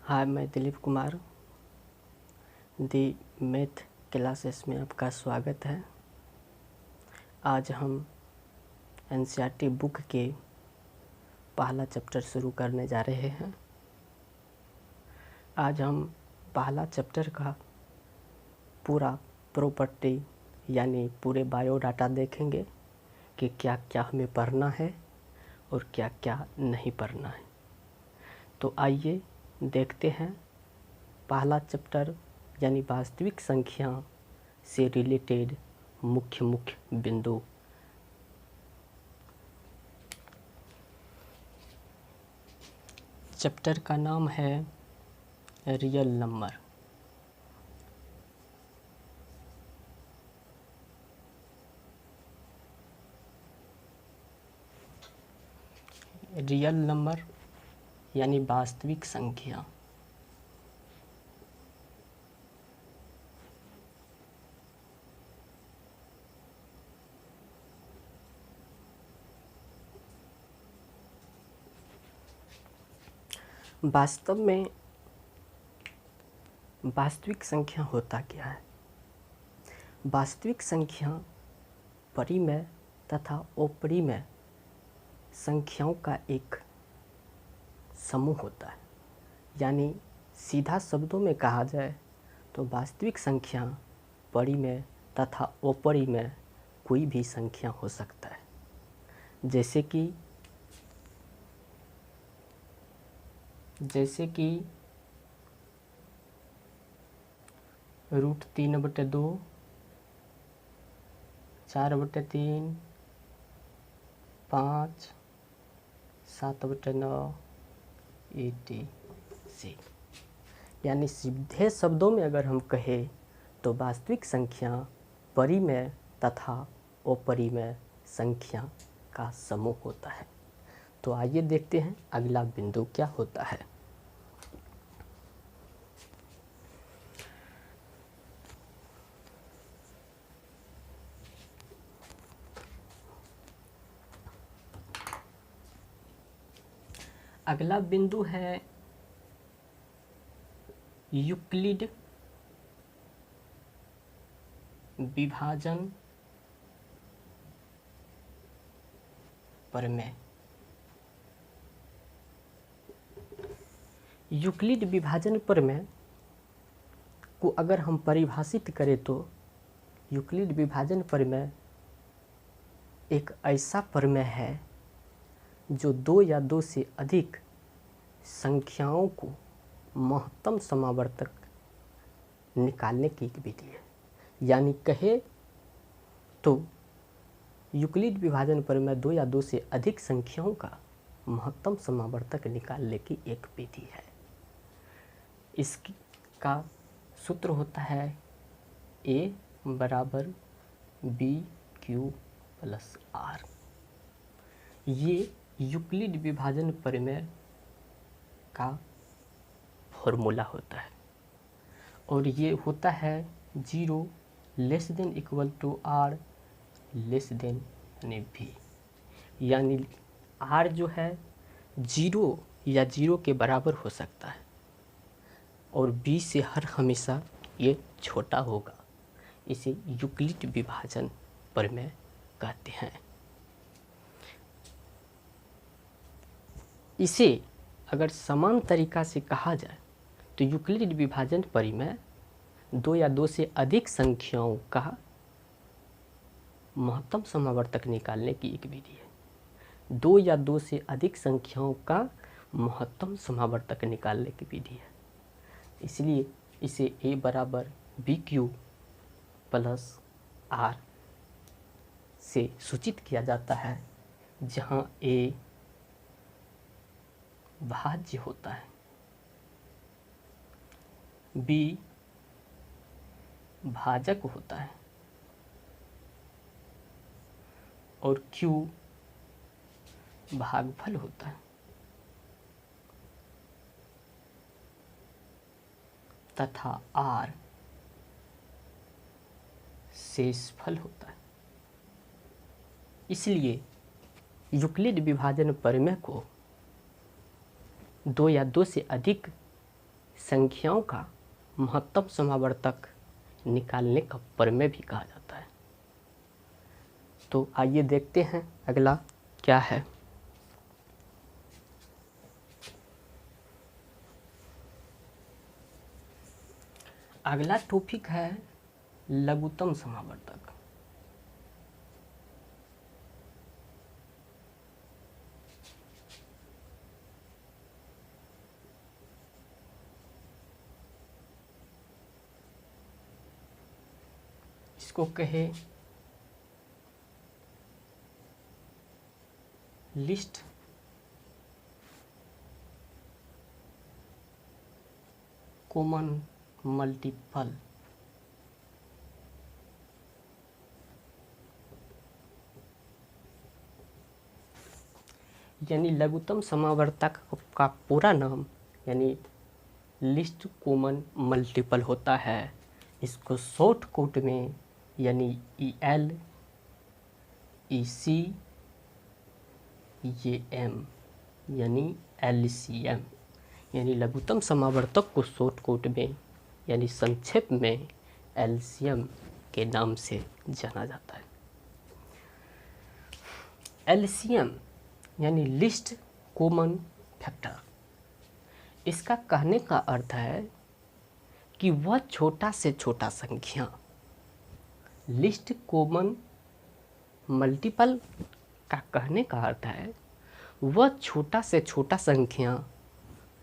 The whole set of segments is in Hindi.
हाय, मैं दिलीप कुमार दी मैथ क्लासेस में आपका स्वागत है। आज हम एनसीईआरटी बुक के पहला चैप्टर शुरू करने जा रहे हैं। आज हम पहला चैप्टर का पूरा प्रॉपर्टी यानी पूरे बायोडाटा देखेंगे कि क्या क्या हमें पढ़ना है और क्या क्या नहीं पढ़ना है। तो आइए देखते हैं पहला चैप्टर यानी वास्तविक संख्या से रिलेटेड मुख्य बिंदु। चैप्टर का नाम है रियल नंबर। रियल नंबर यानी वास्तविक संख्या। वास्तव में वास्तविक संख्या होता क्या है? वास्तविक संख्या परिमेय तथा अपरिमेय संख्याओं का एक समूह होता है। यानी सीधा शब्दों में कहा जाए तो वास्तविक संख्या परिमेय तथा अपरिमेय कोई भी संख्या हो सकता है। जैसे कि √3/2, 4/3, 5, 7/9 etc। यानी सीधे शब्दों में अगर हम कहें तो वास्तविक संख्या परिमेय तथा अपरिमेय संख्या का समूह होता है। तो आइए देखते हैं अगला बिंदु क्या होता है। अगला बिंदु है यूक्लिड विभाजन प्रमेय। यूक्लिड विभाजन प्रमेय को अगर हम परिभाषित करें तो यूक्लिड विभाजन प्रमेय एक ऐसा प्रमेय है जो दो या दो से अधिक संख्याओं को महत्तम समावर्तक निकालने की एक विधि है। यानी कहे तो यूक्लिड विभाजन प्रमेय दो या दो से अधिक संख्याओं का महत्तम समावर्तक निकालने की एक विधि है। इसका सूत्र होता है A = BQ + R। ये यूक्लिड विभाजन प्रमेय का फॉर्मूला होता है और ये होता है 0 ≤ R यानी V। यानी R जो है 0 या 0 के बराबर हो सकता है और B से हर हमेशा ये छोटा होगा। इसे यूक्लिड विभाजन प्रमेय कहते हैं। इसे अगर समान तरीका से कहा जाए तो यूक्लिड विभाजन प्रमेय दो या दो से अधिक संख्याओं का महत्तम समावर्तक निकालने की एक विधि है। दो या दो से अधिक संख्याओं का महत्तम समावर्तक निकालने की विधि है। इसलिए इसे A = BQ + R से सूचित किया जाता है, जहाँ A भाज्य होता है, B भाजक होता है और Q भागफल होता है तथा R शेषफल होता है। इसलिए यूक्लिड विभाजन प्रमेय को दो या दो से अधिक संख्याओं का महत्तम समावर्तक निकालने का प्रमेय भी कहा जाता है। तो आइए देखते हैं अगला क्या है। अगला टॉपिक है लघुत्तम समावर्तक। इसको कहे लिस्ट कॉमन मल्टीपल। यानी लघुत्तम समावर्तक का पूरा नाम यानी लिस्ट कॉमन मल्टीपल होता है। इसको शॉर्ट कोट में यानी EL EC EM यानी LCM यानी लघुत्तम समावर्तक को शॉर्ट कोट में यानी संक्षेप में LCM के नाम से जाना जाता है। LCM यानी लिस्ट कॉमन फैक्टर। इसका कहने का अर्थ है कि वह छोटा से छोटा संख्या, लिस्ट कॉमन मल्टीपल का कहने का अर्थ है वह छोटा से छोटा संख्या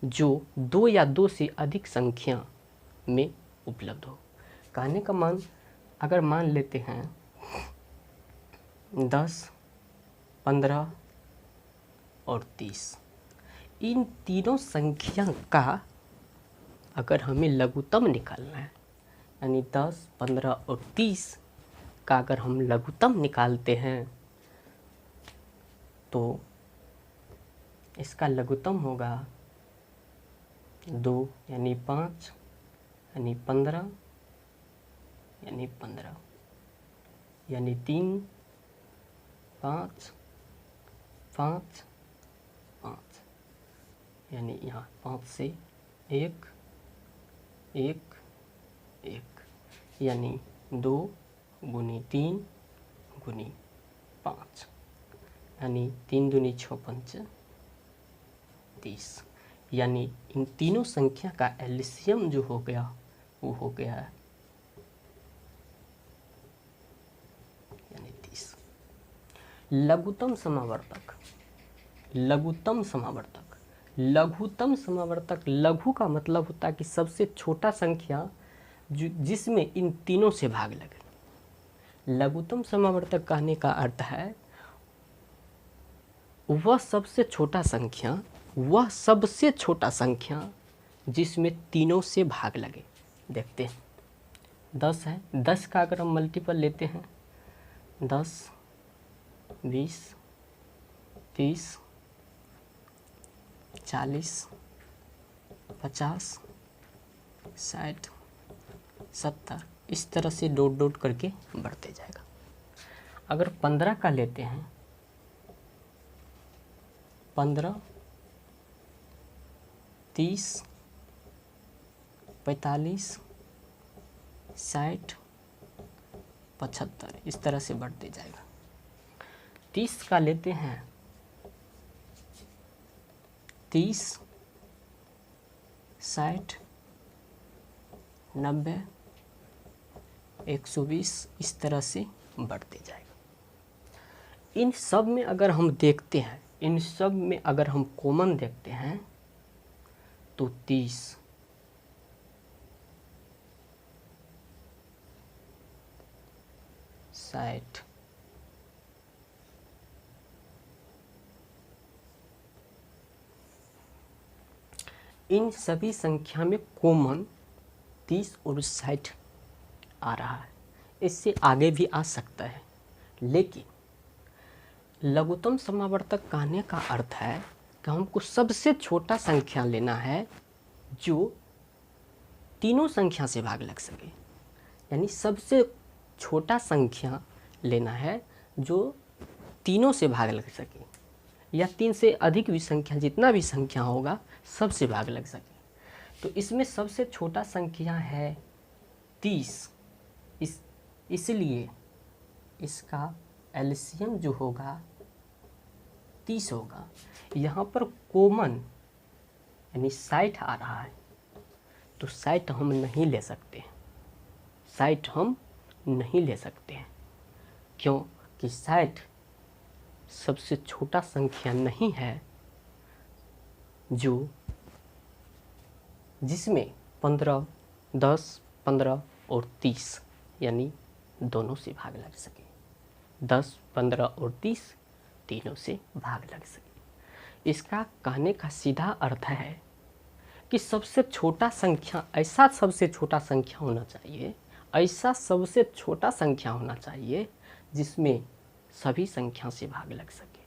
जो 2 या 2 से अधिक संख्या में उपलब्ध हो। कहने का मान अगर मान लेते हैं 10, 15 और 30, इन तीनों संख्या का अगर हमें लघुत्तम निकालना है यानी 10, 15 और 30 का अगर हम लघुत्तम निकालते हैं तो इसका लघुत्तम होगा 2 यानी 5 यानी 15 यानी 15 यानी 3, 5, 5, 5 यानी यहाँ 5 से 1, 1, 1 यानी 2 गुनी 3 गुनी 5 यानी 3 दूनी 6 पंच 30 यानी इन तीनों संख्या का एलसीएम जो हो गया वो हो गया है यानी 30। लघुत्तम समावर्तक। लघुत्तम समावर्तक, लघुत्तम समावर्तक, लघु का मतलब होता है कि सबसे छोटा संख्या जो जिसमें इन तीनों से भाग लगे। लघुत्तम समावर्तक कहने का अर्थ है वह सबसे छोटा संख्या, वह सबसे छोटा संख्या जिसमें तीनों से भाग लगे। देखते हैं 10 है, 10 का अगर हम मल्टीपल लेते हैं 10, 20, 30, 40, 50, 60, 70 इस तरह से डॉट डॉट करके बढ़ते जाएगा। अगर 15 का लेते हैं 15, 30, 45, 60, 75 इस तरह से बढ़ते जाएगा। 30 का लेते हैं 30, 60, 90, 120 इस तरह से बढ़ते जाएगा। इन सब में अगर हम देखते हैं, इन सब में अगर हम कॉमन देखते हैं तो 30, 60, इन सभी संख्या में कॉमन 30 और 60 आ रहा है। इससे आगे भी आ सकता है, लेकिन लघुत्तम समावर्तक कहने का अर्थ है कि हमको सबसे छोटा संख्या लेना है जो तीनों संख्या से भाग लग सके। यानी सबसे छोटा संख्या लेना है जो तीनों से भाग लग सके या 3 से अधिक भी संख्या, जितना भी संख्या होगा सबसे भाग लग सके। तो इसमें सबसे छोटा संख्या है 30। इसलिए इसका एलसीएम जो होगा 30 होगा। यहाँ पर कॉमन यानी 60 आ रहा है, तो 60 हम नहीं ले सकते, 60 हम नहीं ले सकते हैं। क्यों कि 60 सबसे छोटा संख्या नहीं है जो जिसमें 15, 10, 15 और 30 यानी दोनों से भाग लग सके। 10, 15 और 30 तीनों से भाग लग सके। इसका कहने का सीधा अर्थ है कि सबसे छोटा संख्या ऐसा सबसे छोटा संख्या होना चाहिए, ऐसा सबसे छोटा संख्या होना चाहिए जिसमें सभी संख्या से भाग लग सके।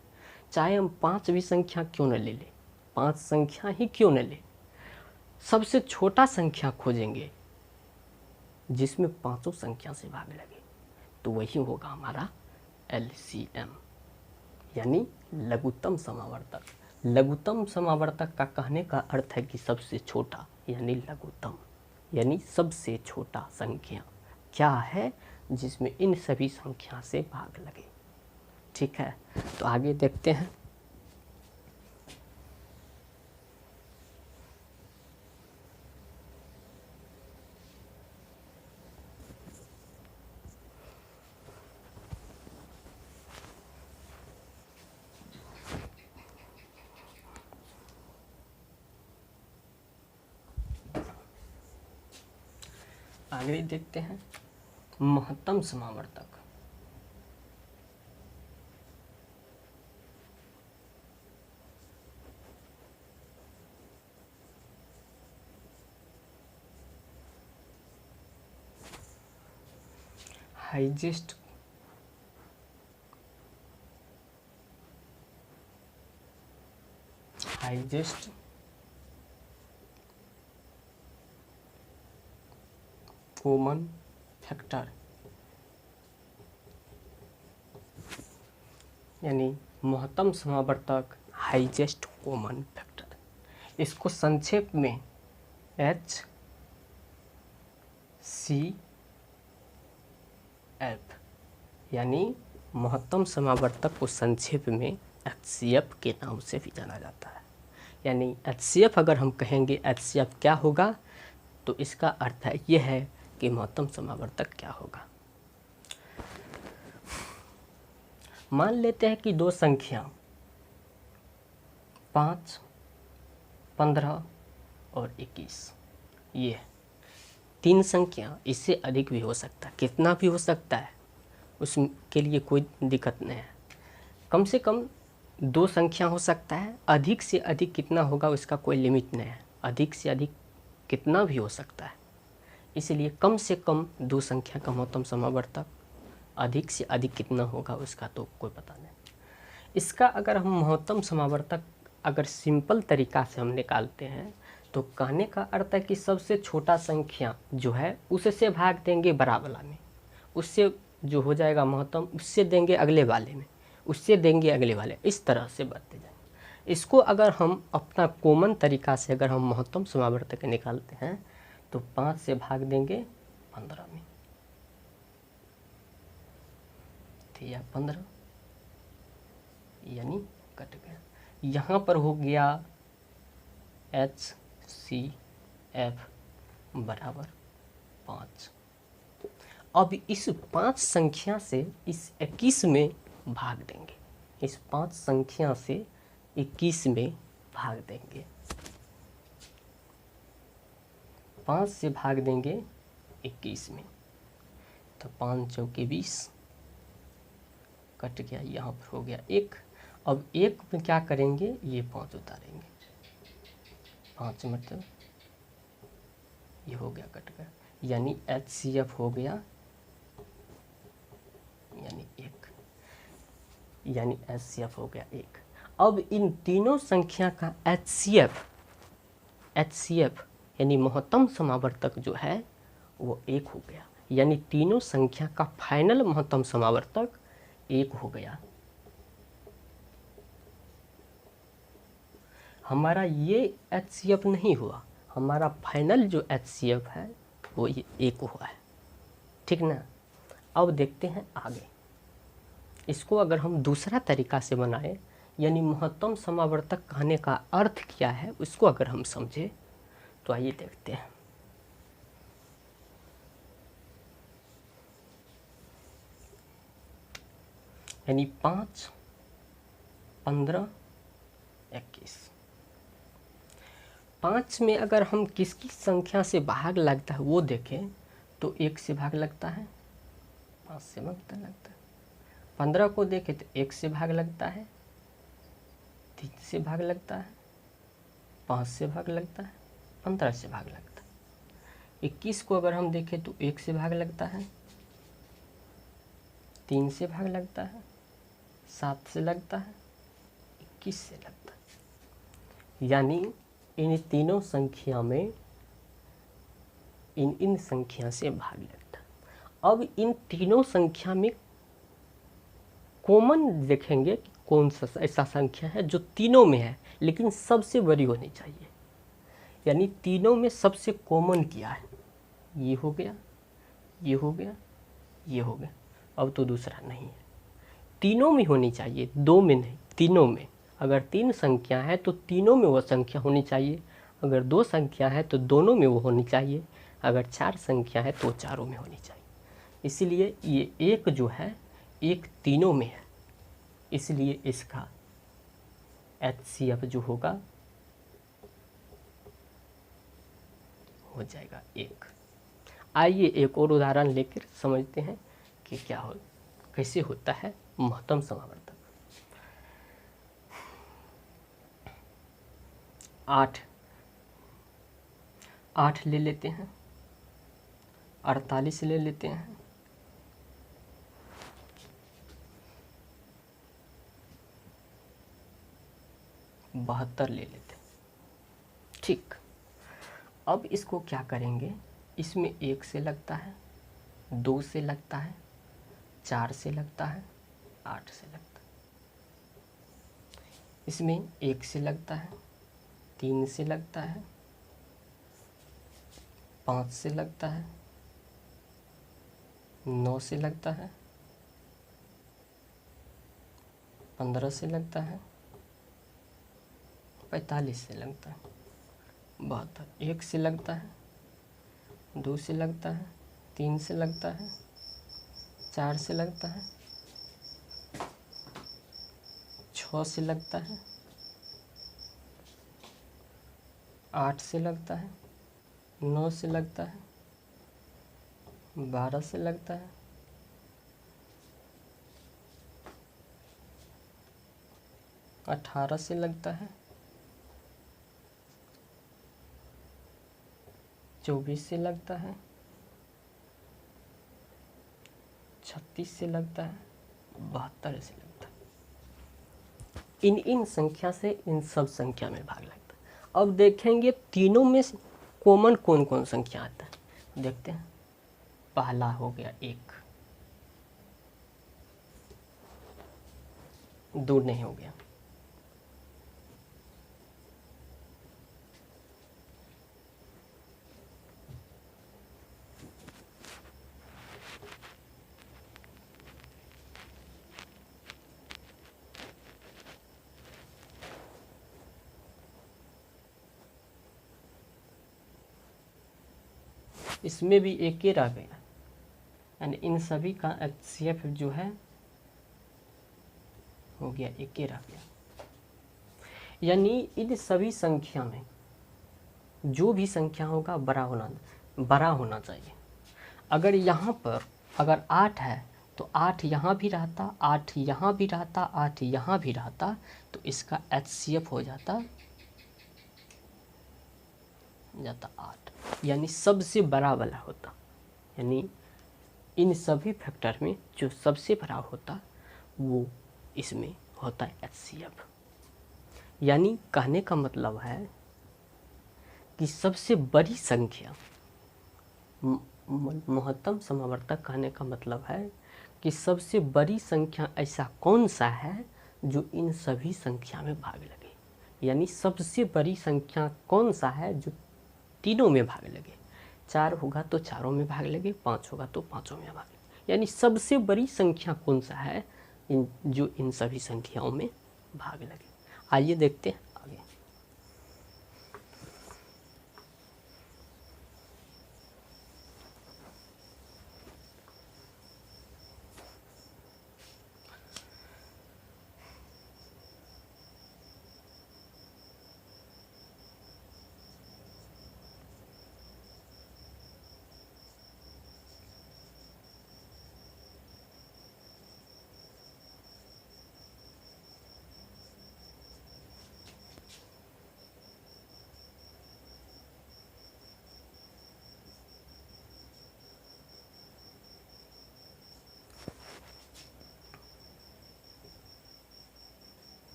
चाहे हम 5 भी संख्या क्यों न ले लें, 5 संख्या ही क्यों न लें, सबसे छोटा संख्या खोजेंगे जिसमें पांचों संख्या से भाग लगे, तो वही होगा हमारा एलसीएम यानी लघुत्तम समावर्तक। लघुत्तम समावर्तक का कहने का अर्थ है कि सबसे छोटा यानी लघुत्तम, यानी सबसे छोटा संख्या क्या है जिसमें इन सभी संख्या से भाग लगे। ठीक है, तो आगे देखते हैं। आगे देखते हैं महत्तम समावर्तक। हाईएस्ट कॉमन फैक्टर यानी महत्तम समावर्तक हाईएस्ट कॉमन फैक्टर। इसको संक्षेप में HCF यानी महत्तम समावर्तक को संक्षेप में HCF के नाम से भी जाना जाता है। यानी HCF अगर हम कहेंगे HCF क्या होगा, तो इसका अर्थ है यह है कि महत्तम समावर्तक क्या होगा। मान लेते हैं कि दो संख्या 5, 15 और 21, ये 3 संख्या, इससे अधिक भी हो सकता है, कितना भी हो सकता है, उसके लिए कोई दिक्कत नहीं है। कम से कम 2 संख्या हो सकता है, अधिक से अधिक कितना होगा उसका कोई लिमिट नहीं है, अधिक से अधिक कितना भी हो सकता है। इसलिए कम से कम 2 संख्या का महत्तम समावर्तक, अधिक से अधिक कितना होगा उसका तो कोई पता नहीं। इसका अगर हम महत्तम समावर्तक अगर सिंपल तरीका से हम निकालते हैं तो कहने का अर्थ है कि सबसे छोटा संख्या जो है उससे भाग देंगे बड़ा वाला में, उससे जो हो जाएगा महत्तम उससे देंगे अगले वाले में, उससे देंगे अगले वाले, इस तरह से बढ़ते जाएंगे। इसको अगर हम अपना कॉमन तरीका से अगर हम महत्तम समावर्तक निकालते हैं तो 5 से भाग देंगे 15 में, तो यह 15 यानी कट गया। यहाँ पर हो गया HCF बराबर 5। अब इस 5 संख्या से इस 21 में भाग देंगे, इस 5 संख्या से 21 में भाग देंगे, 5 से भाग देंगे 21 में, तो 5 चौके 20 कट गया, यहाँ पर हो गया 1। अब 1 में क्या करेंगे, ये 5 उतारेंगे, 5 मतलब ये हो गया कट गया, यानी HCF हो गया यानी 1, यानी HCF हो गया 1। अब इन तीनों संख्या का HCF यानी महत्तम समावर्तक जो है वो 1 हो गया, यानी तीनों संख्या का फाइनल महत्तम समावर्तक 1 हो गया। हमारा ये HCF नहीं हुआ, हमारा फाइनल जो HCF है वो ये 1 हुआ है, ठीक ना। अब देखते हैं आगे। इसको अगर हम दूसरा तरीका से बनाएं, यानी महत्तम समावर्तक कहने का अर्थ क्या है उसको अगर हम समझें, तो आइए देखते हैं। यानी 5, 15, 21। 5 में अगर हम किसकी संख्या से भाग लगता है वो देखें तो 1 से भाग लगता है, 5 से भाग लगता है। 15 को देखें तो 1 से भाग लगता है, 3 से भाग लगता है, 5 से भाग लगता है, 15 से भाग लगता है। 21 को अगर हम देखें तो 1 से भाग लगता है, 3 से भाग लगता है, 7 से लगता है, 21 से लगता है। यानी इन तीनों संख्या में इन संख्या से भाग लगता है। अब इन तीनों संख्या में कॉमन देखेंगे कि कौन सा ऐसा संख्या है जो तीनों में है लेकिन सबसे बड़ी होनी चाहिए। यानी तीनों में सबसे कॉमन क्या है, ये हो गया, ये हो गया, ये हो गया, अब तो दूसरा नहीं है। तीनों में होनी चाहिए, 2 में नहीं, तीनों में। अगर 3 संख्या है तो तीनों में वो संख्या होनी चाहिए, अगर 2 संख्या है तो दोनों में वो होनी चाहिए, अगर 4 संख्या है तो चारों में होनी चाहिए। इसलिए ये 1 जो है 1 तीनों में है, इसलिए इसका HCF जो होगा हो जाएगा 1। आइए एक और उदाहरण लेकर समझते हैं कि क्या हो, कैसे होता है महत्तम समावर्तक। 8 ले लेते हैं, 48 ले लेते हैं, 72 ले लेते हैं, ठीक। अब इसको क्या करेंगे, इसमें 1 से लगता है, 2 से लगता है, 4 से लगता है, 8 से लगता है। इसमें 1 से लगता है, 3 से लगता है, 5 से लगता है, 9 से लगता है, 15 से लगता है, 45 से लगता है, 72। 1 से लगता है, 2 से लगता है, 3 से लगता है, 4 से लगता है, 6 से लगता है, 8 से लगता है, 9 से लगता है, 12 से लगता है, 18 से लगता है, 24 से लगता है, 36 से लगता है, 72 से लगता है। इन संख्या से इन सब संख्या में भाग लगता है। अब देखेंगे तीनों में कॉमन कौन कौन संख्या आता है, देखते हैं। पहला हो गया 1, 2 नहीं हो गया, इसमें भी 1 ही रह गया, यानी इन सभी का HCF जो है हो गया 1 ही रह गया। यानी इन सभी संख्या में जो भी संख्या होगा बड़ा होना चाहिए। अगर यहाँ पर अगर 8 है तो 8 यहाँ भी रहता, 8 यहाँ भी रहता, 8 यहाँ भी रहता, तो इसका HCF हो जाता 8, यानी सबसे बड़ा वाला होता। यानी इन सभी फैक्टर में जो सबसे बड़ा होता वो इसमें होता है HCF। यानी कहने का मतलब है कि सबसे बड़ी संख्या, महत्तम समावर्तक कहने का मतलब है कि सबसे बड़ी संख्या ऐसा कौन सा है जो इन सभी संख्या में भाग लगे। यानी सबसे बड़ी संख्या कौन सा है जो तीनों में भाग लगे, 4 होगा तो चारों में भाग लगे, 5 होगा तो पाँचों में भाग लगे। यानी सबसे बड़ी संख्या कौन सा है जो इन सभी संख्याओं में भाग लगे। आइए देखते हैं आगे।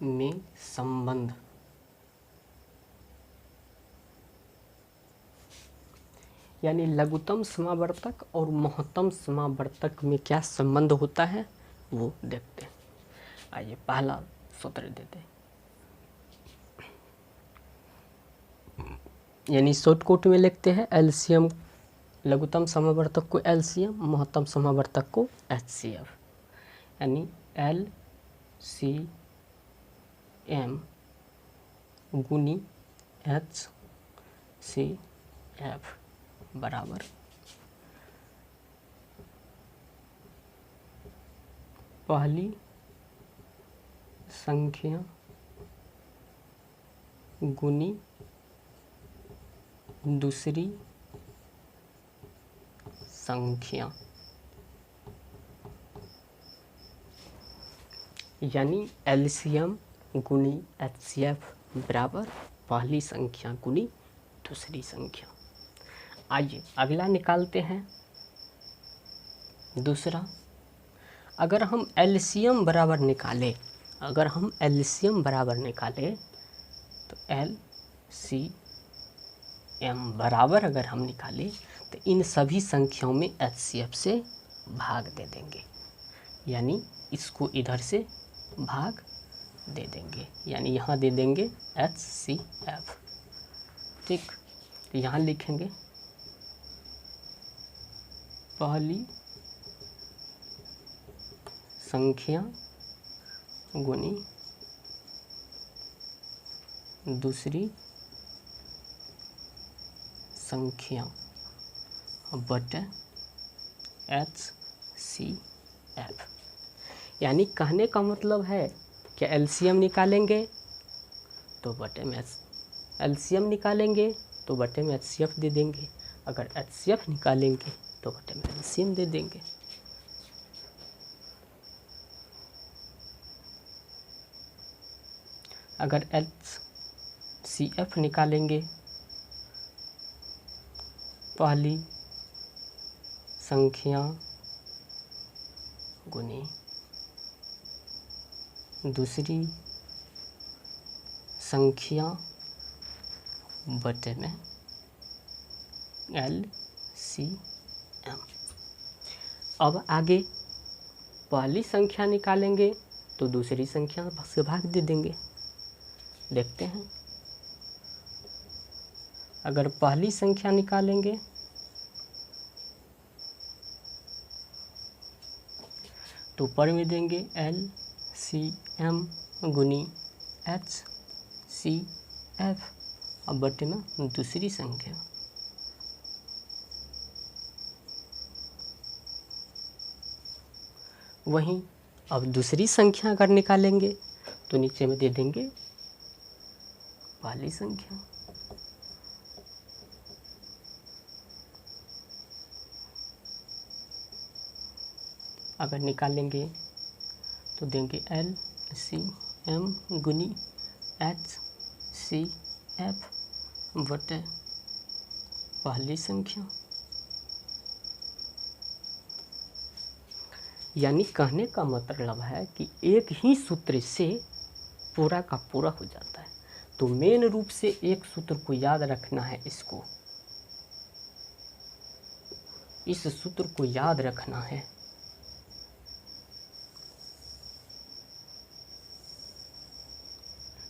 में संबंध, यानी लघुत्तम समावर्तक और महत्तम समावर्तक में क्या संबंध होता है वो देखते हैं। आइए पहला सूत्र देते हैं, यानी शॉर्टकट में लिखते हैं एलसीएम, लघुत्तम समावर्तक को एलसीएम, महत्तम समावर्तक को एचसीएफ, यानी एलसीएम गुनी एचसीएफ बराबर पहली संख्या गुनी दूसरी संख्या, यानी एलसीएम गुनी एचसीएफ बराबर पहली संख्या गुनी दूसरी संख्या। आइए अगला निकालते हैं दूसरा। अगर हम एलसीएम बराबर निकालें, तो एलसीएम बराबर अगर हम निकालें तो इन सभी संख्याओं में एचसीएफ से भाग दे देंगे, यानी इसको इधर से भाग दे देंगे, यानी यहाँ दे देंगे एचसीएफ। ठीक, तो यहाँ लिखेंगे पहली संख्या गुनी दूसरी संख्या बटे एचसीएफ। यानी कहने का मतलब है कि एलसीएम निकालेंगे तो बटे में एलसीएम निकालेंगे तो बटे में एचसीएफ दे देंगे, अगर एचसीएफ निकालेंगे तो बटे में एलसीएम दे देंगे। अगर एचसीएफ निकालेंगे पहली संख्या गुनी दूसरी संख्या बटे में एलसीएम। अब आगे पहली संख्या निकालेंगे तो दूसरी संख्या से भाग दे देंगे। देखते हैं, अगर पहली संख्या निकालेंगे तो ऊपर में देंगे एलसीएम गुनी एचसीएफ, अब बटे में दूसरी संख्या। वहीं अब दूसरी संख्या अगर निकालेंगे तो नीचे में दे देंगे पहली संख्या। अगर निकालेंगे तो देंगे एलसीएम गुनी एचसीएफ बटे पहली संख्या। यानी कहने का मतलब है कि एक ही सूत्र से पूरा का पूरा हो जाता है। तो मेन रूप से एक सूत्र को याद रखना है इसको, इस सूत्र को याद रखना है।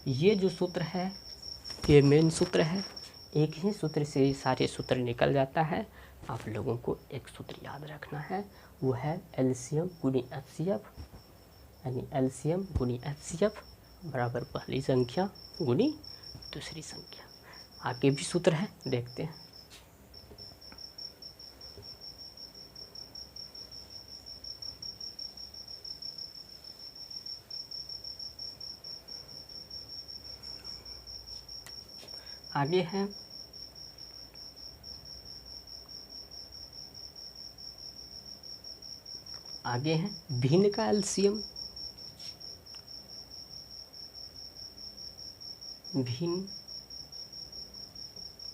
ये जो सूत्र है ये मेन सूत्र है। एक ही सूत्र से ये सारे सूत्र निकल जाता है। आप लोगों को एक सूत्र याद रखना है, वो है एलसीएम गुनी एचसीएफ, यानी एलसीएम गुनी एचसीएफ बराबर पहली संख्या गुनी दूसरी संख्या। आगे भी सूत्र है, देखते हैं। आगे है भिन्न का एलसीएम। भिन्न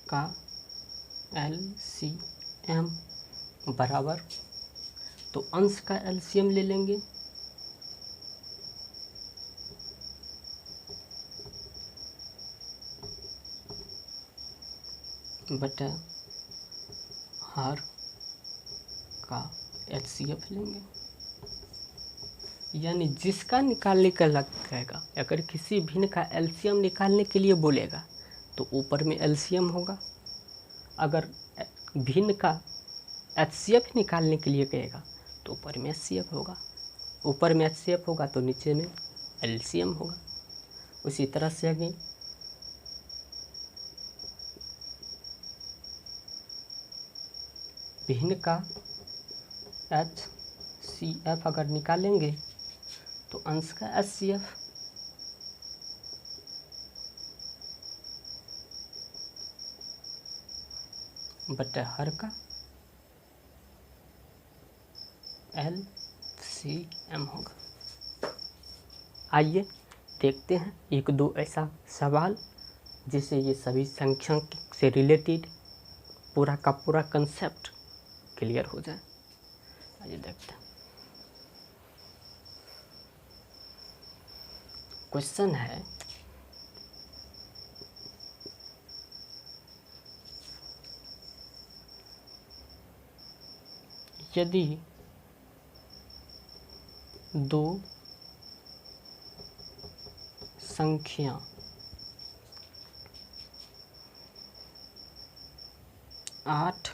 का एलसीएम बराबर, तो अंश का एलसीएम ले लेंगे, बटा हर का एचसीएफ लेंगे। यानी जिसका निकालने का लगेगा, अगर किसी भिन्न का एलसीएम निकालने के लिए बोलेगा तो ऊपर में एलसीएम होगा। अगर भिन्न का एचसीएफ निकालने के लिए कहेगा तो ऊपर में एचसीएफ होगा। ऊपर में एचसीएफ होगा तो नीचे में एलसीएम होगा। उसी तरह से आगे भिन्न का एचसीएफ अगर निकालेंगे तो अंश का एचसीएफ बटा हर का एलसीएम होगा। आइए देखते हैं एक दो ऐसा सवाल जिससे ये सभी संख्या से रिलेटेड पूरा का पूरा कंसेप्ट क्लियर हो जाए। आइए देखते हैं। क्वेश्चन है, यदि दो संख्या आठ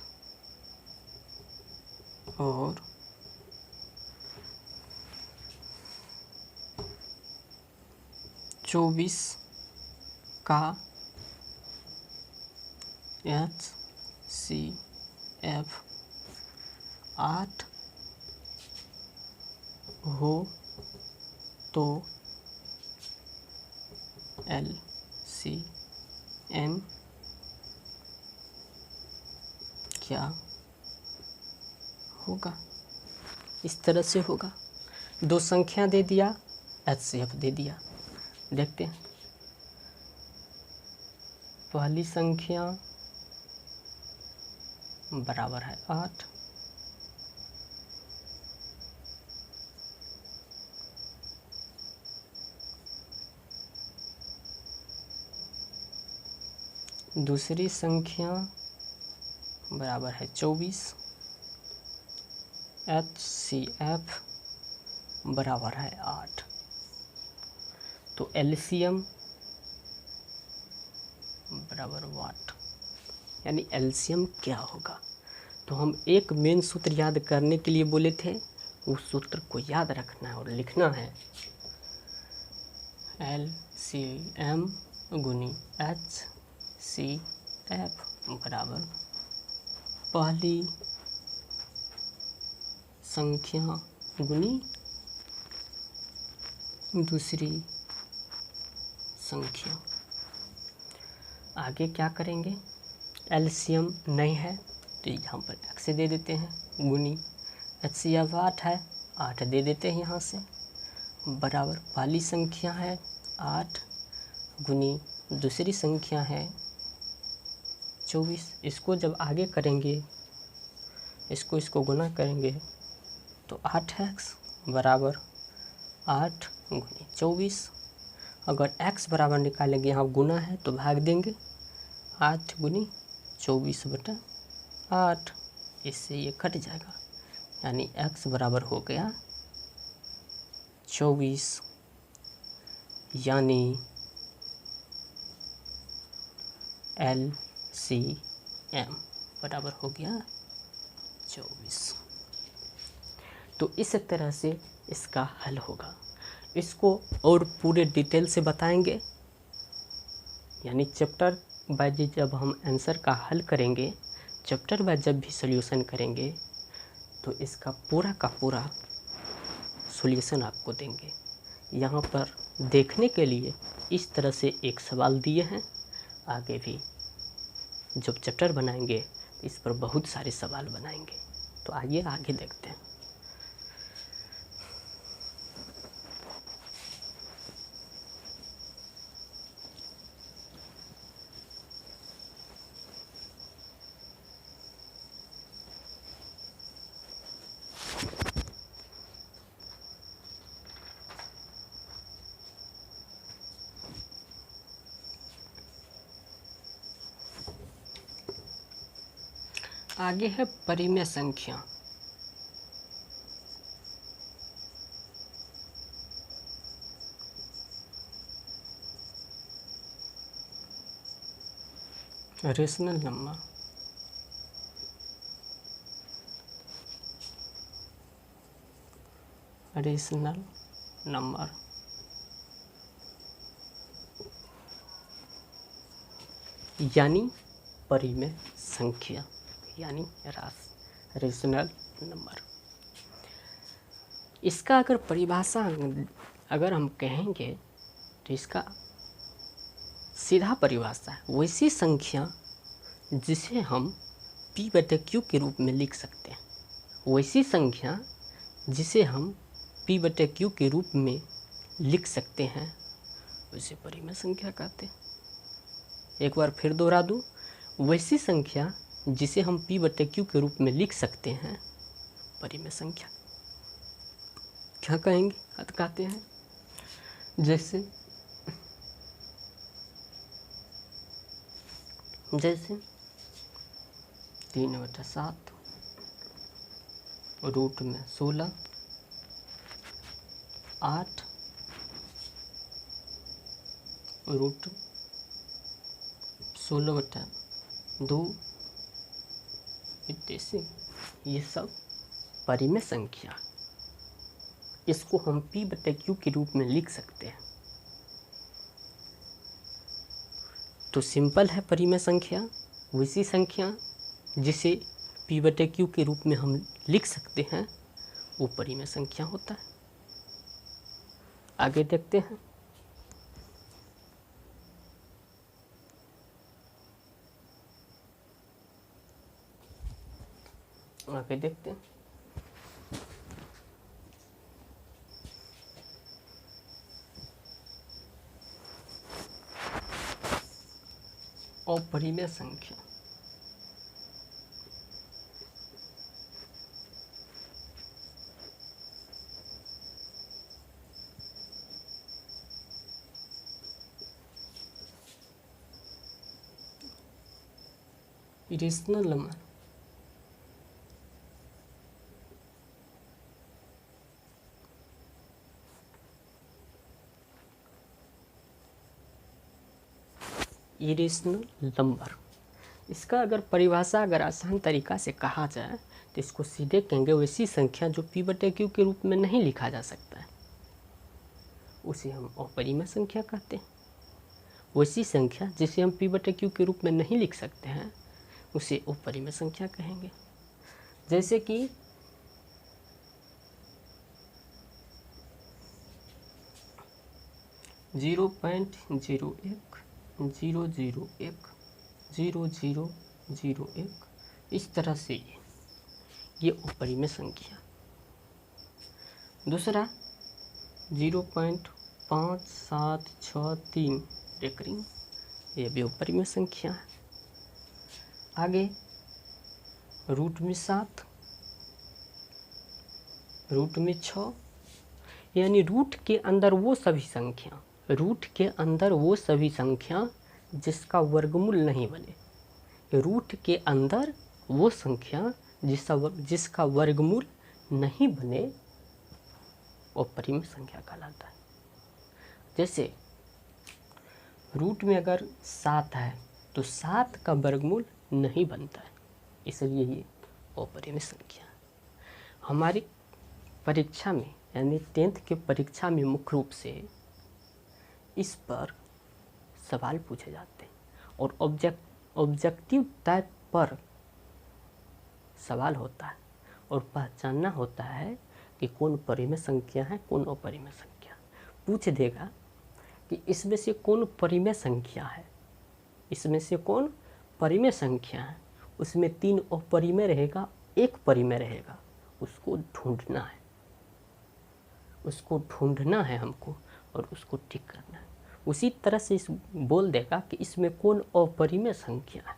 और 24 का एचसीएफ 8 हो तो एलसीएम क्या होगा? इस तरह से होगा। दो संख्या दे दिया, एचसीएफ दे दिया। देखते हैं। पहली संख्या बराबर है 8, दूसरी संख्या बराबर है 24, एचसीएफ बराबर है 8। तो एलसीएम बराबर वाट, यानी एलसीएम क्या होगा? तो हम एक मेन सूत्र याद करने के लिए बोले थे, उस सूत्र को याद रखना है और लिखना है। एलसीएम गुनी एचसीएफ बराबर पहली संख्या गुनी दूसरी संख्या। आगे क्या करेंगे? एलसीएम नहीं है तो यहाँ पर एक्स दे देते हैं, गुनी एचसीएफ 8 है, 8 दे देते हैं यहाँ से, बराबर पहली संख्या है 8 गुनी दूसरी संख्या है 24। इसको जब आगे करेंगे, इसको गुना करेंगे तो 8x बराबर 8 गुनी 24। अगर x बराबर निकालेंगे, यहाँ गुना है तो भाग देंगे, 8 गुनी 24 बटा 8। इससे ये कट जाएगा, यानी x बराबर हो गया 24, यानी LCM बराबर हो गया 24। तो इस तरह से इसका हल होगा। इसको और पूरे डिटेल से बताएंगे, यानी चैप्टर वाइज जब हम आंसर का हल करेंगे, चैप्टर वाइज जब भी सॉल्यूशन करेंगे, तो इसका पूरा का पूरा सॉल्यूशन आपको देंगे। यहाँ पर देखने के लिए इस तरह से एक सवाल दिए हैं। आगे भी जब चैप्टर बनाएंगे इस पर बहुत सारे सवाल बनाएंगे। तो आइए आगे देखते हैं। आगे है परिमेय संख्या। रेशनल नंबर, रेशनल नंबर यानी परिमेय संख्या, यानी रेशनल नंबर। इसका अगर परिभाषा अगर हम कहेंगे तो इसका सीधा परिभाषा है वैसी संख्या जिसे हम P/Q के रूप में लिख सकते हैं। वैसी संख्या जिसे हम P/Q के रूप में लिख सकते हैं उसे परिमेय संख्या कहते हैं। एक बार फिर दोहरा दूँ, वैसी संख्या जिसे हम P/Q के रूप में लिख सकते हैं परिमेय संख्या क्या कहेंगे, कहते हैं। जैसे 3/7 रूट में 16, 8 रूट 16/2 इत्यादि। ये सब परिमेय संख्या, इसको हम P/Q के रूप में लिख सकते हैं। तो सिंपल है परिमेय संख्या वैसी संख्या जिसे P/Q के रूप में हम लिख सकते हैं, वो परिमेय संख्या होता है। आगे देखते हैं। आगे देखते हैं। अपरिमेय संख्या, इरेशनल नंबर इरेशनल नंबर। इसका अगर परिभाषा अगर आसान तरीका से कहा जाए तो इसको सीधे कहेंगे वैसी संख्या जो P/Q के रूप में नहीं लिखा जा सकता है, उसे हम अपरिमेय संख्या कहते हैं। वैसी संख्या जिसे हम P/Q के रूप में नहीं लिख सकते हैं उसे अपरिमेय संख्या कहेंगे। जैसे कि 0.0100100001 इस तरह से ये अपरिमेय संख्या। दूसरा 0.5763 रेकरिंग, ये भी अपरिमेय संख्या है। आगे रूट में 7, रूट में 6, यानी रूट के अंदर वो सभी संख्या, रूट के अंदर वो सभी संख्या जिसका वर्गमूल नहीं बने। रूट के अंदर वो संख्या जिसका वर्गमूल नहीं बने वो परिमेय संख्या कहलाता है। जैसे रूट में अगर 7 है तो 7 का वर्गमूल नहीं बनता है, इसलिए ये अपरिमेय संख्या है। हमारी परीक्षा में यानी 10th के परीक्षा में मुख्य रूप से इस पर सवाल पूछे जाते हैं और ऑब्जेक्टिव टाइप पर सवाल होता है और पहचानना होता है कि कौन परिमेय संख्या है कौन अपरिमेय संख्या। पूछ देगा कि इसमें से कौन परिमेय संख्या है, इसमें से कौन परिमेय संख्या है, उसमें 3 अपरिमेय रहेगा, 1 परिमेय रहेगा, उसको ढूंढना है हमको और उसको टिक करना है। उसी तरह से बोल देगा कि इसमें कौन अपरिमेय संख्या है,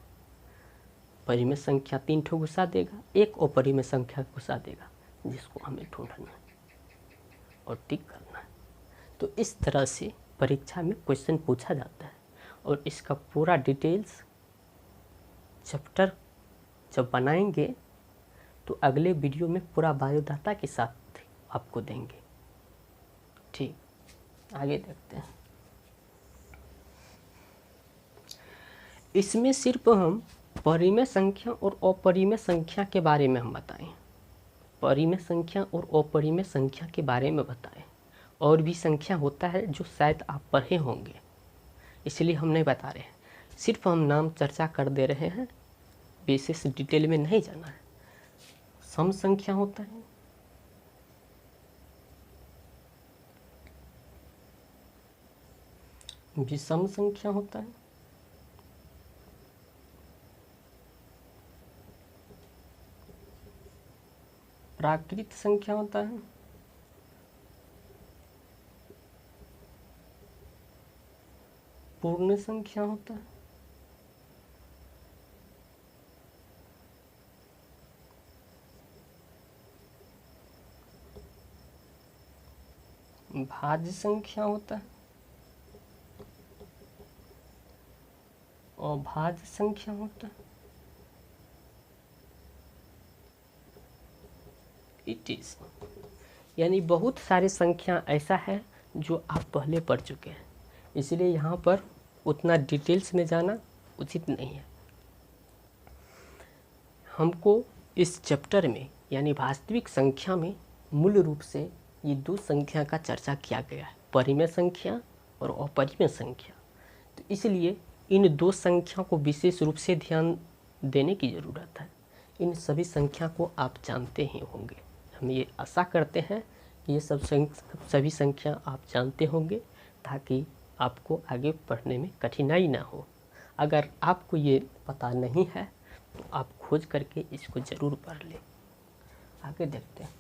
परिमेय संख्या 3 ठो घुसा देगा, 1 अपरिमेय संख्या घुसा देगा, जिसको हमें ढूंढना है और टिक करना है। तो इस तरह से परीक्षा में क्वेश्चन पूछा जाता है और इसका पूरा डिटेल्स चैप्टर जब बनाएंगे तो अगले वीडियो में पूरा बायोडाटा के साथ आपको देंगे। ठीक, आगे देखते हैं। इसमें सिर्फ हम परिमेय संख्या और अपरिमेय संख्या के बारे में हम बताएं, परिमेय संख्या और अपरिमेय संख्या के बारे में बताएं। और भी संख्या होता है जो शायद आप पढ़े होंगे, इसलिए हम नहीं बता रहे हैं, सिर्फ हम नाम चर्चा कर दे रहे हैं, विशेष डिटेल में नहीं जाना है। सम संख्या होता है, विषम संख्या होता है, प्राकृत संख्या होता है, पूर्ण संख्या होता है, भाज्य संख्या होता है, अभाज्य संख्या होता है। इट इज यानी बहुत सारे संख्या ऐसा है जो आप पहले पढ़ चुके हैं, इसलिए यहाँ पर उतना डिटेल्स में जाना उचित नहीं है। हमको इस चैप्टर में यानी वास्तविक संख्या में मूल रूप से ये 2 संख्या का चर्चा किया गया है, परिमेय संख्या और अपरिमेय संख्या। तो इसलिए इन 2 संख्या को विशेष रूप से ध्यान देने की ज़रूरत है। इन सभी संख्या को आप जानते ही होंगे, हम ये आशा करते हैं कि ये सभी संख्या आप जानते होंगे ताकि आपको आगे पढ़ने में कठिनाई ना हो। अगर आपको ये पता नहीं है तो आप खोज करके इसको ज़रूर पढ़ लें। आगे देखते हैं।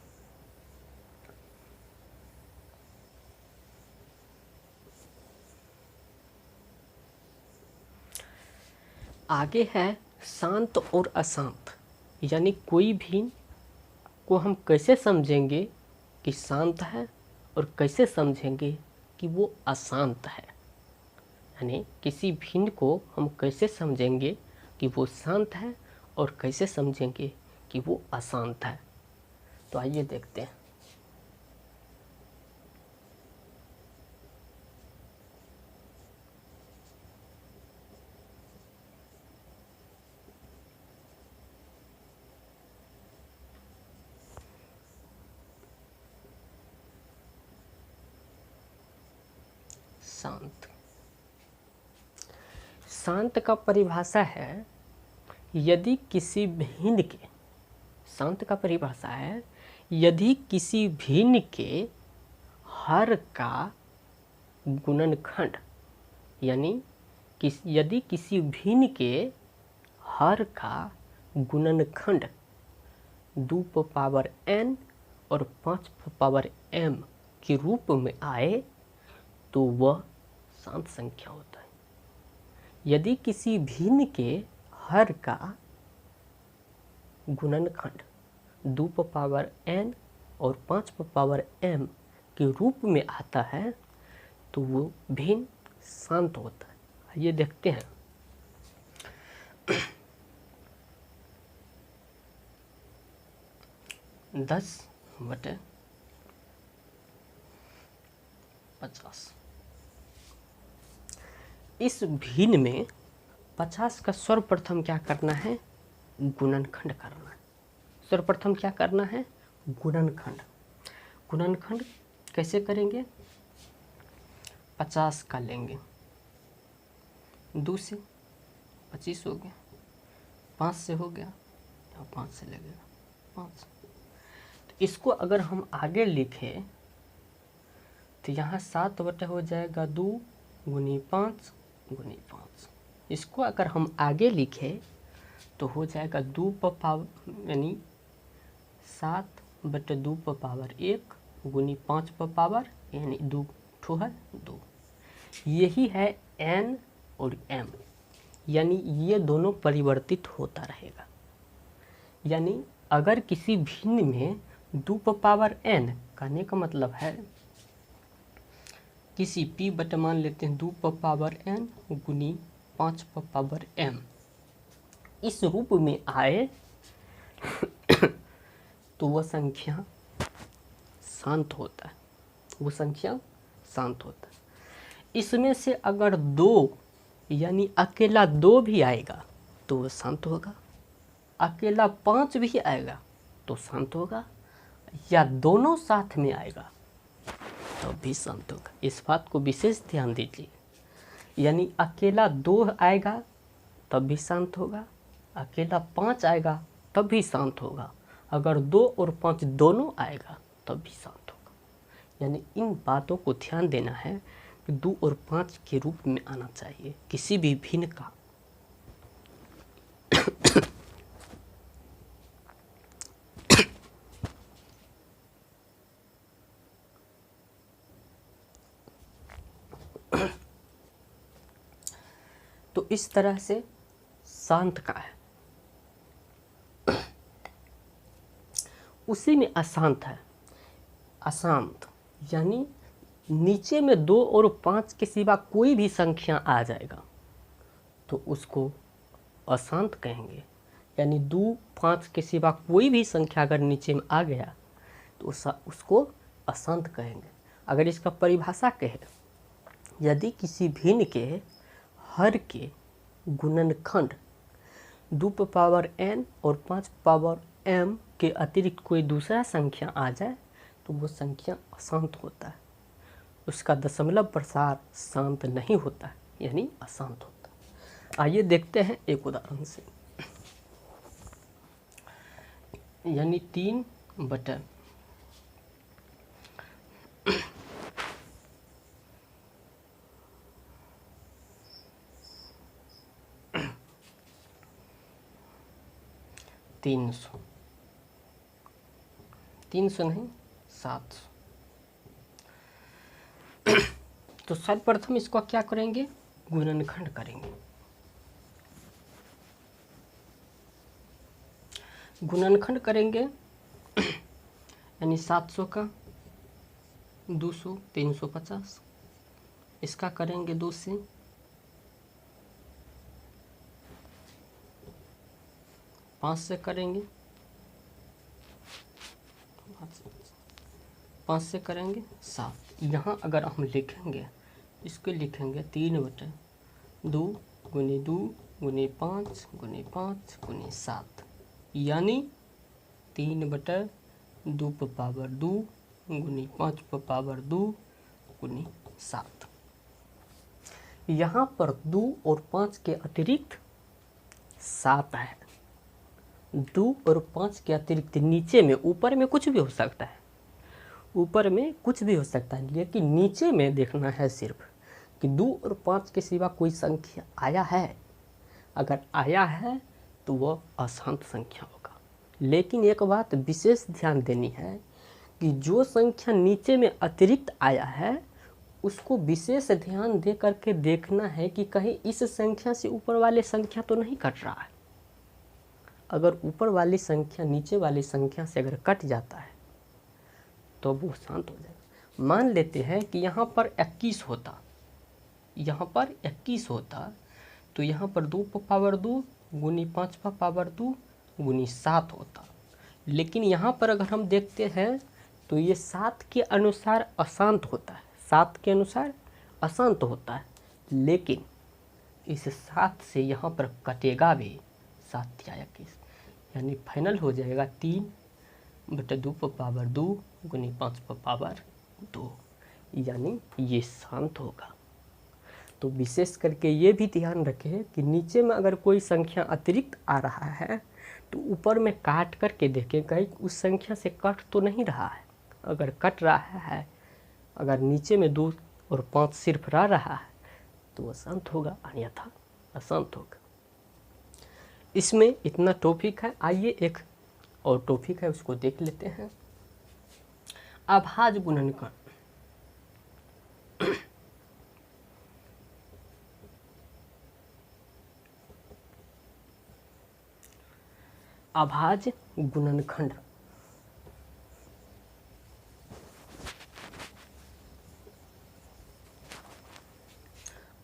आगे है शांत और अशांत, यानी कोई भी को हम कैसे समझेंगे कि शांत है और कैसे समझेंगे कि वो अशांत है। यानी किसी भिन्न को हम कैसे समझेंगे कि वो शांत है और कैसे समझेंगे कि वो अशांत है। तो आइए देखते हैं। शांत, शांत का परिभाषा है यदि किसी भिन्न के, शांत का परिभाषा है यदि किसी भिन्न के हर का गुणनखंड, यानी यदि किसी भिन्न के हर का गुणनखंड 2n और 5m के रूप में आए तो वह शांत संख्या होता है। यदि किसी भिन्न के हर का गुणनखंड 2n और 5m के रूप में आता है तो वो भिन्न शांत होता है। ये देखते हैं। 10/50। इस भिन्न में 50 का सर्वप्रथम क्या करना है? गुणनखंड करना है। सर्वप्रथम क्या करना है? गुणनखंड। गुणनखंड कैसे करेंगे? 50 का लेंगे, 2 से 25 हो गया, 5 से हो गया और 5 से लगेगा 5। तो इसको अगर हम आगे लिखें तो यहाँ 7 हो जाएगा 2 गुनी 5 गुनी 5। इसको अगर हम आगे लिखें तो हो जाएगा 2 पर पावर यानी 7/2 पर पावर 1 गुनी 5 पर पावर यानी 2 है 2। यही है n और m, यानी ये दोनों परिवर्तित होता रहेगा। यानी अगर किसी भिन्न में 2 पर पावर n कहने का मतलब है किसी p बटा मान लेते हैं 2 पर पावर n गुनी 5 पर पावर m इस रूप में आए तो वह संख्या शांत होता है, वो संख्या शांत होता है। इसमें से अगर 2 यानी अकेला 2 भी आएगा तो वो शांत होगा, अकेला 5 भी आएगा तो शांत होगा, या दोनों साथ में आएगा तो भी शांत होगा। इस बात को विशेष ध्यान दीजिए। यानी अकेला 2 आएगा तब भी शांत होगा, अकेला 5 आएगा तब भी शांत होगा, अगर 2 और 5 दोनों आएगा तब भी शांत होगा। यानी इन बातों को ध्यान देना है कि 2 और 5 के रूप में आना चाहिए किसी भी भिन्न का। तो इस तरह से शांत का है। उसी में अशांत है। अशांत यानी नीचे में 2 और 5 के सिवा कोई भी संख्या आ जाएगा तो उसको अशांत कहेंगे। यानी 2, 5 के सिवा कोई भी संख्या अगर नीचे में आ गया तो उसको अशांत कहेंगे। अगर इसका परिभाषा कहे, यदि किसी भिन्न के हर के गुणनखंड 2 पर पावर n और 5 पावर m के अतिरिक्त कोई दूसरा संख्या आ जाए तो वो संख्या अशांत होता है, उसका दशमलव प्रसार शांत नहीं होता है, यानी अशांत होता है। आइए देखते हैं एक उदाहरण से। यानी 3 बटा 300, 300 नहीं 700। तो सर्वप्रथम इसको क्या करेंगे? गुणनखंड करेंगे। गुणनखंड करेंगे यानी 700 का 200 350, इसका करेंगे 2 से, 5 से करेंगे, 5 से करेंगे 7। यहाँ अगर हम लिखेंगे इसको लिखेंगे 3 बटे 2 गुनी 2 गुनी 5 गुनी 5 गुनी 7, यानी 3 बटे 2 पर पावर 2 गुनी 5 पर पावर 2 गुनी 7। यहाँ पर 2 और 5 के अतिरिक्त 7 है। 2 और 5 के अतिरिक्त नीचे में, ऊपर में कुछ भी हो सकता है, ऊपर में कुछ भी हो सकता है, लेकिन नीचे में देखना है सिर्फ कि 2 और 5 के सिवा कोई संख्या आया है। अगर आया है तो वह अशांत संख्या होगा। लेकिन एक बात विशेष ध्यान देनी है कि जो संख्या नीचे में अतिरिक्त आया है उसको विशेष ध्यान दे करके देखना है कि कहीं इस संख्या से ऊपर वाले संख्या तो नहीं कट रहा है। अगर ऊपर वाली संख्या नीचे वाली संख्या से अगर कट जाता है तो वो शांत हो जाएगा। मान लेते हैं कि यहाँ पर 21 होता, यहाँ पर 21 होता तो यहाँ पर 2 पर पावर 2 गुनी 5 पर पावर 2 गुनी 7 होता। लेकिन यहाँ पर अगर हम देखते हैं तो ये 7 के अनुसार अशांत होता है, 7 के अनुसार अशांत होता है, लेकिन इस 7 से यहाँ पर कटेगा भी 7 या 21, यानी फाइनल हो जाएगा 3/2 गुनी 5/2, यानी ये शांत होगा। तो विशेष करके ये भी ध्यान रखें कि नीचे में अगर कोई संख्या अतिरिक्त आ रहा है तो ऊपर में काट करके देखें कहीं उस संख्या से कट तो नहीं रहा है। अगर कट रहा है, अगर नीचे में 2 और 5 सिर्फ रहा है तो अशांत होगा, अन्यथा अशांत होगा। इसमें इतना टॉपिक है। आइए एक और टॉपिक है, उसको देख लेते हैं। अभाज्य गुणनखंड। अभाज्य गुणनखंड।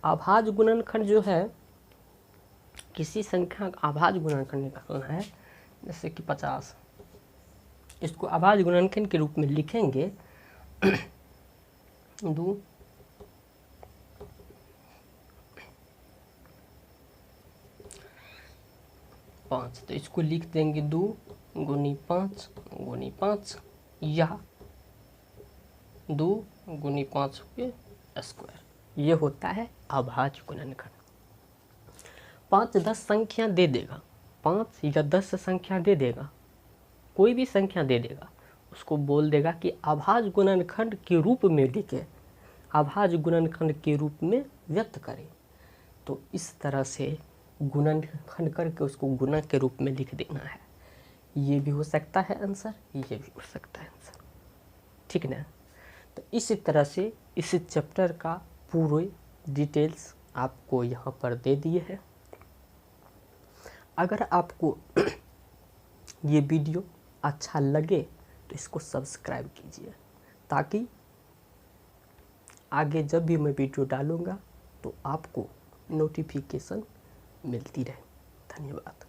अभाज्य गुणनखंड जो है, किसी संख्या का अभाज्य गुणनखंड निकालना है, जैसे कि 50, इसको अभाज्य गुणनखंड के रूप में लिखेंगे 2 5, तो इसको लिख देंगे 2 गुनी 5 गुनी 5 या 2 गुनी 5 के स्क्वायर। ये होता है अभाज्य गुणनखंड। 5-10 संख्या दे देगा, 5 या 10 संख्या दे देगा, कोई भी संख्या दे देगा, उसको बोल देगा कि अभाज्य गुणनखंड के रूप में लिखे, अभाज्य गुणनखंड के रूप में व्यक्त करें। तो इस तरह से गुणनखंड करके उसको गुणा के रूप में लिख देना है। ये भी हो सकता है आंसर, ये भी हो सकता है आंसर, ठीक ना। तो इस तरह से इस चैप्टर का पूरे डिटेल्स आपको यहाँ पर दे दिए हैं। अगर आपको ये वीडियो अच्छा लगे तो इसको सब्सक्राइब कीजिए, ताकि आगे जब भी मैं वीडियो डालूँगा तो आपको नोटिफिकेशन मिलती रहे। धन्यवाद।